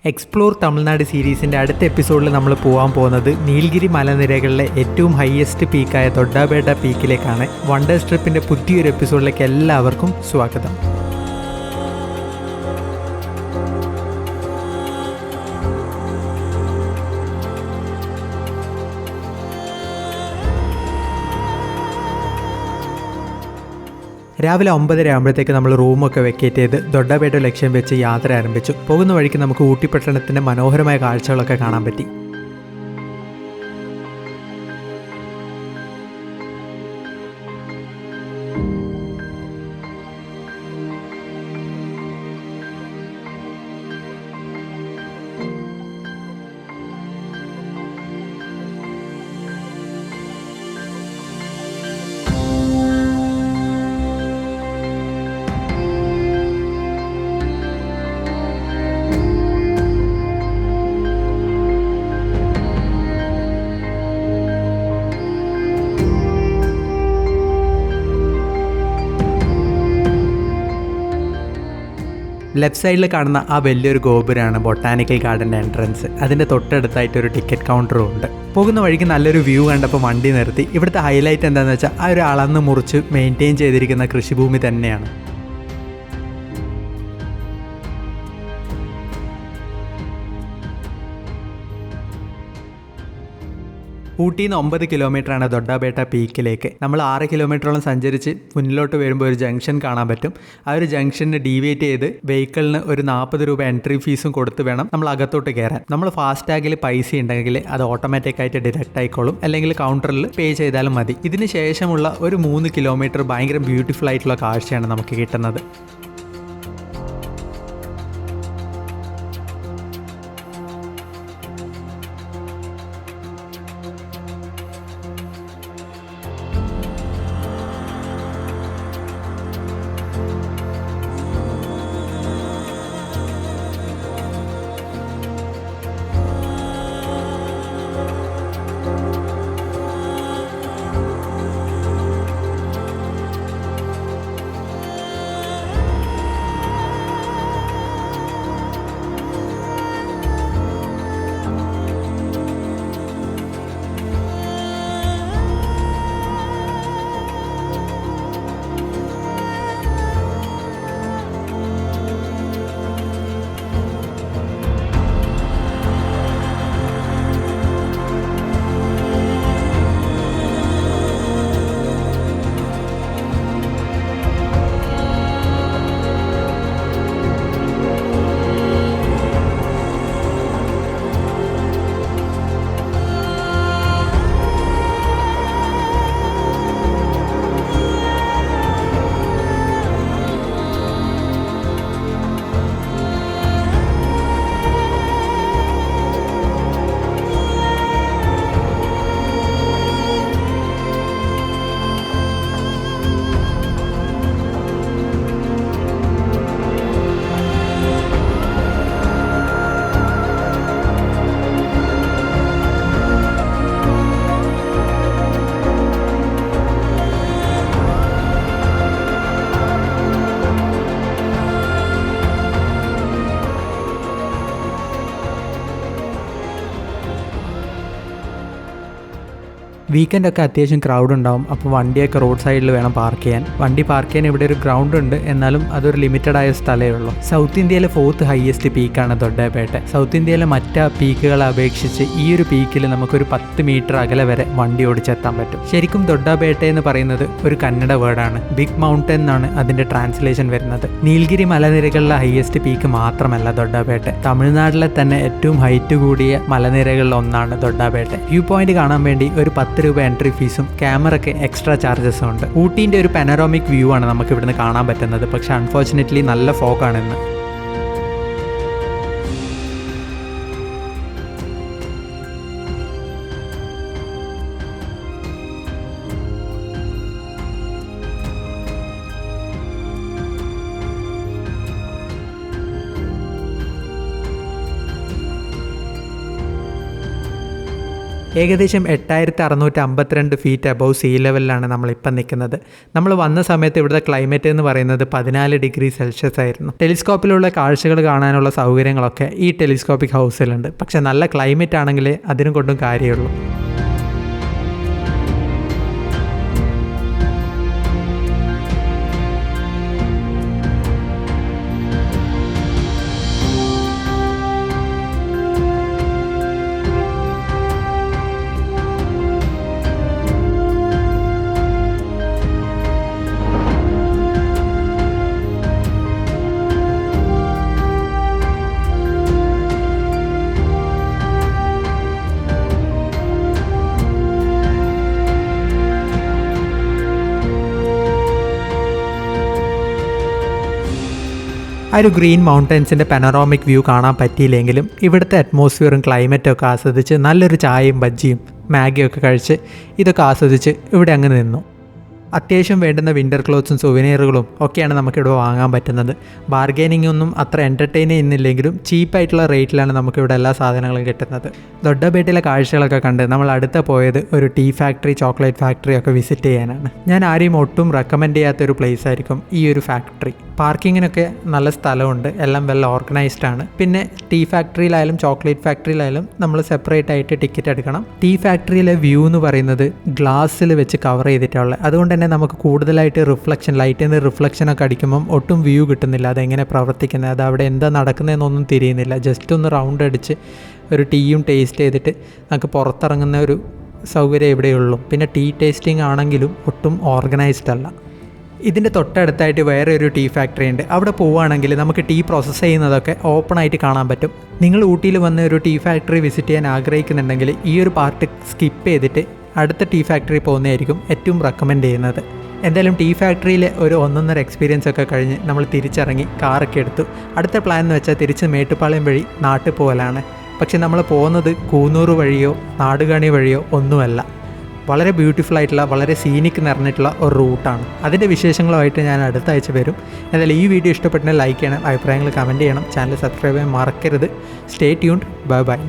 Explore Tamil Nadu സീരീസിൻ്റെ അടുത്ത എപ്പിസോഡിൽ നമ്മൾ പോകാൻ പോകുന്നത് നീൽഗിരി മലനിരകളിലെ ഏറ്റവും ഹയസ്റ്റ് പീക്കായ തൊഡ്ഡാബേട്ട പീക്കിലേക്കാണ്. വണ്ടർ സ്ട്രിപ്പിൻ്റെ പുതിയൊരു എപ്പിസോഡിലേക്ക് എല്ലാവർക്കും സ്വാഗതം. രാവിലെ 9:30 ആകുമ്പോഴത്തേക്ക് നമ്മൾ റൂമൊക്കെ വെക്കേറ്റ് ചെയ്ത് തൊഡ്ഡാബേട്ട ലക്ഷ്യം വെച്ച് യാത്ര ആരംഭിച്ചു. പോകുന്ന വഴിക്ക് നമുക്ക് ഊട്ടി പട്ടണത്തിൻ്റെ മനോഹരമായ കാഴ്ചകളൊക്കെ കാണാൻ പറ്റി. ലെഫ്റ്റ് സൈഡിൽ കാണുന്ന ആ വലിയൊരു ഗോപുരമാണ് ബൊട്ടാനിക്കൽ ഗാർഡൻ്റെ എൻട്രൻസ്. അതിൻ്റെ തൊട്ടടുത്തായിട്ട് ഒരു ടിക്കറ്റ് കൗണ്ടറും ഉണ്ട്. പോകുന്ന വഴിക്ക് നല്ലൊരു വ്യൂ കണ്ടപ്പോൾ വണ്ടി നിർത്തി. ഇവിടുത്തെ ഹൈലൈറ്റ് എന്താണെന്ന് വെച്ചാൽ ആ ഒരു അളന്ന് മുറിച്ച് മെയിൻറ്റെയിൻ ചെയ്തിരിക്കുന്ന കൃഷിഭൂമി തന്നെയാണ്. ഊട്ടിയിൽ നിന്ന് 9 കിലോമീറ്ററാണ് തൊഡ്ഡാബേട്ട പീക്കിലേക്ക്. നമ്മൾ 6 കിലോമീറ്ററോളം സഞ്ചരിച്ച് മുന്നിലോട്ട് വരുമ്പോൾ ഒരു ജംഗ്ഷൻ കാണാൻ പറ്റും. ആ ഒരു ജംഗ്ഷന് ഡീവിയേറ്റ് ചെയ്ത് വെഹിക്കിളിന് ഒരു 40 രൂപ എൻട്രി ഫീസും കൊടുത്ത് വേണം നമ്മൾ അകത്തോട്ട് കയറാൻ. നമ്മൾ ഫാസ്റ്റാഗിൽ പൈസ ഉണ്ടെങ്കിൽ അത് ഓട്ടോമാറ്റിക്കായിട്ട് ഡിഡക്റ്റ് ആയിക്കോളും, അല്ലെങ്കിൽ കൗണ്ടറിൽ പേ ചെയ്താലും മതി. ഇതിന് ശേഷമുള്ള ഒരു 3 കിലോമീറ്റർ ഭയങ്കര ബ്യൂട്ടിഫുൾ ആയിട്ടുള്ള കാഴ്ചയാണ് നമുക്ക് കിട്ടുന്നത്. വീക്കെൻഡൊക്കെ അത്യാവശ്യം ക്രൗഡ് ഉണ്ടാവും. അപ്പോൾ വണ്ടിയൊക്കെ റോഡ് സൈഡിൽ വേണം പാർക്ക് ചെയ്യാൻ. വണ്ടി പാർക്ക് ചെയ്യാൻ ഇവിടെ ഒരു ഗ്രൗണ്ട് ഉണ്ട്, എന്നാലും അതൊരു ലിമിറ്റഡ് ആയ സ്ഥലമേ ഉള്ളൂ. സൗത്ത് ഇന്ത്യയിലെ 4th ഹയസ്റ്റ് പീക്കാണ് തൊഡ്ഡാബേട്ട. സൗത്ത് ഇന്ത്യയിലെ മറ്റ് പീക്കുകളെ അപേക്ഷിച്ച് ഈ ഒരു പീക്കിൽ നമുക്കൊരു 10 മീറ്റർ അകലെ വരെ വണ്ടി ഓടിച്ചെത്താൻ പറ്റും. ശരിക്കും തൊഡ്ഡാബേട്ട എന്ന് പറയുന്നത് ഒരു കന്നഡ വേർഡാണ്. ബിഗ് മൗണ്ടൻ എന്നാണ് അതിൻ്റെ ട്രാൻസ്ലേഷൻ വരുന്നത്. നീൽഗിരി മലനിരകളിലെ ഹയസ്റ്റ് പീക്ക് മാത്രമല്ല തൊഡ്ഡാബേട്ട, തമിഴ്നാട്ടിലെ തന്നെ ഏറ്റവും ഹൈറ്റ് കൂടിയ മലനിരകളിൽ ഒന്നാണ് തൊഡ്ഡാബേട്ട. വ്യൂ പോയിന്റ് കാണാൻ വേണ്ടി ഒരു 10 രൂപ എൻട്രി ഫീസും ക്യാമറയ്ക്ക് എക്സ്ട്രാ ചാർജസും ഉണ്ട്. ഊട്ടീൻ്റെ ഒരു പാനോറാമിക് വ്യൂ ആണ് നമുക്ക് ഇവിടുന്ന് കാണാൻ പറ്റുന്നത്. പക്ഷെ അൺഫോർച്ചുനേറ്റ്ലി നല്ല ഫോഗാണ് ഇന്ന്. ഏകദേശം 8652 ഫീറ്റ് അബവ് സീ ലെവലിലാണ് നമ്മളിപ്പം നിൽക്കുന്നത്. നമ്മൾ വന്ന സമയത്ത് ഇവിടുത്തെ ക്ലൈമറ്റ് എന്ന് പറയുന്നത് 14 ഡിഗ്രി സെൽഷ്യസ് ആയിരുന്നു. ടെലിസ്കോപ്പിലുള്ള കാഴ്ചകൾ കാണാനുള്ള സൗകര്യങ്ങളൊക്കെ ഈ ടെലിസ്കോപ്പിക് ഹൗസിലുണ്ട്. പക്ഷെ നല്ല ക്ലൈമറ്റ് ആണെങ്കിൽ അതിനും കൊണ്ടും കാര്യമുള്ളൂ. ആ ഒരു ഗ്രീൻ മൗണ്ടൻസിൻ്റെ പനോറാമിക് വ്യൂ കാണാൻ പറ്റിയില്ലെങ്കിലും ഇവിടുത്തെ അറ്റ്മോസ്ഫിയറും ക്ലൈമറ്റൊക്കെ ആസ്വദിച്ച് നല്ലൊരു ചായയും ബജ്ജിയും മാഗിയൊക്കെ കഴിച്ച് ഇതൊക്കെ ആസ്വദിച്ച് ഇവിടെ അങ്ങ് നിന്നു. അത്യാവശ്യം വേണ്ടുന്ന വിൻ്റർ ക്ലോത്ത്സും സുവനീറുകളും ഒക്കെയാണ് നമുക്കിവിടെ വാങ്ങാൻ പറ്റുന്നത്. ബാർഗൈനിങ് ഒന്നും അത്ര എൻ്റർടൈൻ ചെയ്യുന്നില്ലെങ്കിലും ചീപ്പായിട്ടുള്ള റേറ്റിലാണ് നമുക്കിവിടെ എല്ലാ സാധനങ്ങളും കിട്ടുന്നത്. ദൊഡ്ഡബേട്ടിലെ കാഴ്ചകളൊക്കെ കണ്ട് നമ്മൾ അടുത്ത പോയത് ഒരു ടീ ഫാക്ടറി, ചോക്ലേറ്റ് ഫാക്ടറി ഒക്കെ വിസിറ്റ് ചെയ്യാനാണ്. ഞാൻ ആരെയും ഒട്ടും റെക്കമെൻഡ് ചെയ്യാത്തൊരു പ്ലേസ് ആയിരിക്കും ഈ ഒരു ഫാക്ടറി. പാർക്കിങ്ങിനൊക്കെ നല്ല സ്ഥലമുണ്ട്, എല്ലാം വെൽ ഓർഗനൈസ്ഡ് ആണ്. പിന്നെ ടീ ഫാക്ടറിയിലായാലും ചോക്ലേറ്റ് ഫാക്ടറിയിലായാലും നമ്മൾ സെപ്പറേറ്റ് ആയിട്ട് ടിക്കറ്റ് എടുക്കണം. ടീ ഫാക്ടറിയിലെ വ്യൂ എന്ന് പറയുന്നത് ഗ്ലാസ്സിൽ വെച്ച് കവർ ചെയ്തിട്ടുള്ളത്, അതുകൊണ്ട് തന്നെ നമുക്ക് കൂടുതലായിട്ട് റിഫ്ലക്ഷൻ, ലൈറ്റിൻ്റെ റിഫ്ലക്ഷനൊക്കെ അടിക്കുമ്പം ഒട്ടും വ്യൂ കിട്ടുന്നില്ല. അതെങ്ങനെ പ്രവർത്തിക്കുന്നത്, അത് അവിടെ എന്താ നടക്കുന്നതെന്നൊന്നും തിരിയുന്നില്ല. ജസ്റ്റ് ഒന്ന് റൗണ്ട് അടിച്ച് ഒരു ടീയും ടേസ്റ്റ് ചെയ്തിട്ട് നമുക്ക് പുറത്തിറങ്ങുന്ന ഒരു സൗകര്യം ഇവിടെയുള്ളൂ. പിന്നെ ടീ ടേസ്റ്റിംഗ് ആണെങ്കിലും ഒട്ടും ഓർഗനൈസ്ഡ് അല്ല. ഇതിൻ്റെ തൊട്ടടുത്തായിട്ട് വേറെ ഒരു ടീ ഫാക്ടറി ഉണ്ട്. അവിടെ പോവുകയാണെങ്കിൽ നമുക്ക് ടീ പ്രോസസ്സ് ചെയ്യുന്നതൊക്കെ ഓപ്പണായിട്ട് കാണാൻ പറ്റും. നിങ്ങൾ ഊട്ടിയിൽ വന്ന് ഒരു ടീ ഫാക്ടറി വിസിറ്റ് ചെയ്യാൻ ആഗ്രഹിക്കുന്നുണ്ടെങ്കിൽ ഈ ഒരു പാർട്ട് സ്കിപ്പ് ചെയ്തിട്ട് അടുത്ത ടീ ഫാക്ടറി പോകുന്നതായിരിക്കും ഏറ്റവും റെക്കമെൻഡ് ചെയ്യുന്നത്. എന്തായാലും ടീ ഫാക്ടറിയിലെ ഒരു 1.5 എക്സ്പീരിയൻസ് ഒക്കെ കഴിഞ്ഞ് നമ്മൾ തിരിച്ചിറങ്ങി കാറൊക്കെ എടുത്തു. അടുത്ത പ്ലാൻ എന്ന് വെച്ചാൽ തിരിച്ച് മേട്ടുപ്പാളയം വഴി നാട്ടിൽ പോകലാണ്. പക്ഷെ നമ്മൾ പോകുന്നത് കൂന്നൂർ വഴിയോ നാടുകാണി വഴിയോ ഒന്നുമല്ല. വളരെ ബ്യൂട്ടിഫുൾ ആയിട്ടുള്ള, വളരെ സീനിക് നിറഞ്ഞിട്ടുള്ള ഒരു റൂട്ടാണ്. അതിൻ്റെ വിശേഷങ്ങളുമായിട്ട് ഞാൻ അടുത്ത ആഴ്ച വരും. എന്തായാലും ഈ വീഡിയോ ഇഷ്ടപ്പെട്ടെങ്കിൽ ലൈക്ക് ചെയ്യണം, അഭിപ്രായങ്ങൾ കമൻറ്റ് ചെയ്യണം, ചാനൽ സബ്സ്ക്രൈബ് ചെയ്യാൻ മറക്കരുത്. Stay tuned. Bye bye.